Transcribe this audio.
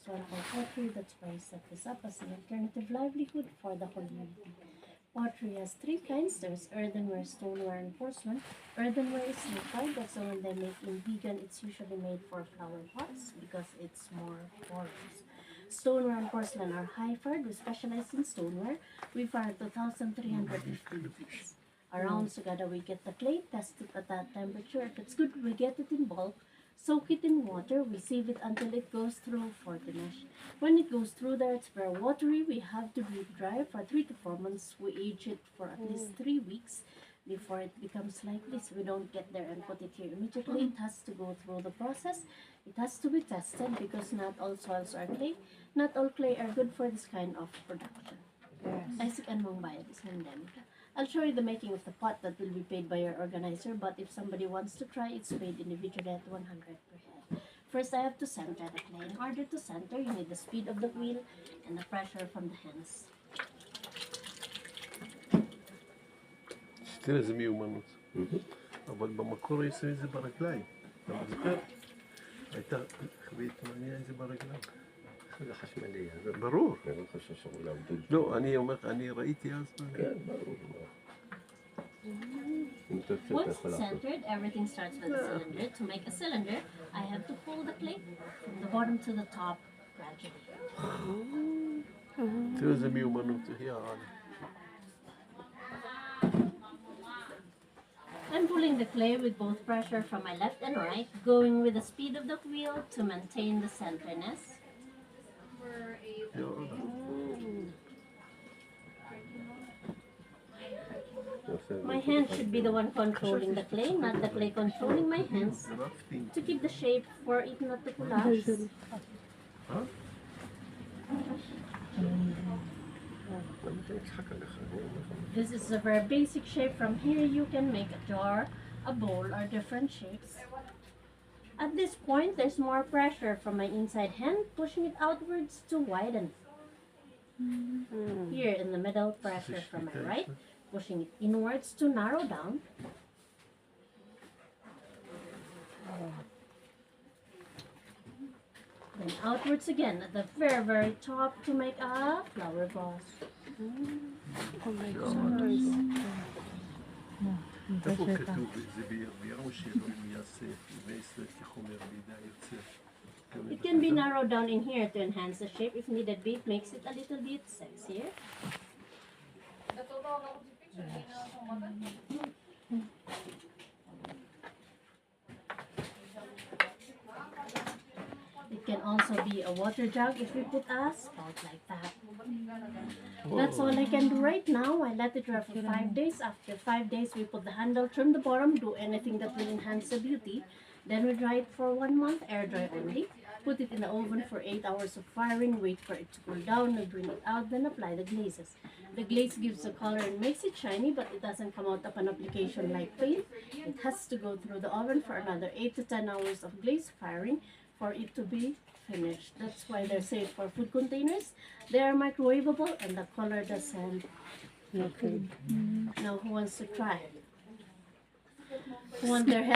one for pottery. That's why I set this up as an alternative livelihood for the community. Pottery has three kinds. There's earthenware, stoneware, and porcelain. Earthenware is liquid. That's the one they make in vegan. It's usually made for flower pots because it's more porous. Stoneware and porcelain are high fired. We specialize in stoneware. We fire 2,350 degrees. Around Sugada, we get the clay, test it at that temperature. If it's good, we get it in bulk, soak it in water, we sieve it until it goes through for the mesh. When it goes through there, it's very watery. We have to be dry for 3 to 4 months. We age it for at least 3 weeks before it becomes like this. We don't get there and put it here immediately. It has to go through the process. It has to be tested because not all soils are clay. Not all clay are good for this kind of production. Isaac and Mong Bayad is pandemic. I'll show you the making of the pot that will be paid by your organizer, but if somebody wants to try, it's paid individually at 100 per head. First, I have to center the clay. In order to center, you need the speed of the wheel and the pressure from the hands. תראה איזה מיומנות. אבל במקור יש את זה ברגליים. אתה זוכר? הייתה חבית מעניין את זה ברגליים. זה חשמלי. ברור. אני לא חושב שהוא לעבדות. לא, אני אומר, אני ראיתי אז. כן, ברור. Once it's centered, everything starts with a cylinder. To make a cylinder, I have to pull the clay from the bottom to the top gradually. תראה איזה מיומנות. I'm pulling the clay with both pressure from my left and right, going with the speed of the wheel to maintain the centerness. My hand should be the one controlling the clay, not the clay controlling my hands, to keep the shape for it not to collapse. This is a very basic shape. From here you can make a jar, a bowl, or different shapes. At this point, there's more pressure from my inside hand, pushing it outwards to widen. Here in the middle, pressure from my right, pushing it inwards to narrow down. Then outwards again at the very, very top to make a flower vase. Oh my gosh. איפה כתוב? זה בירו שלו אם יעשה, ויעשה כחומר לידה יוצא. It can be narrowed down in here to enhance the shape. If needed be, it makes it a little bit sexier. It can also be a water jug if we put a spout like that. That's all I can do right now. I let it dry for 5 days. After 5 days, we put the handle, trim the bottom, do anything that will enhance the beauty. Then we dry it for 1 month, air dry only. Put it in the oven for 8 hours of firing, wait for it to cool down, we bring it out, then apply the glazes. The glaze gives the color and makes it shiny, but it doesn't come out of an application like paint. It has to go through the oven for another 8 to 10 hours of glaze firing for it to be finished. That's why they're safe for food containers. They are microwavable and the color doesn't look good. Now who wants to try? Who want their hand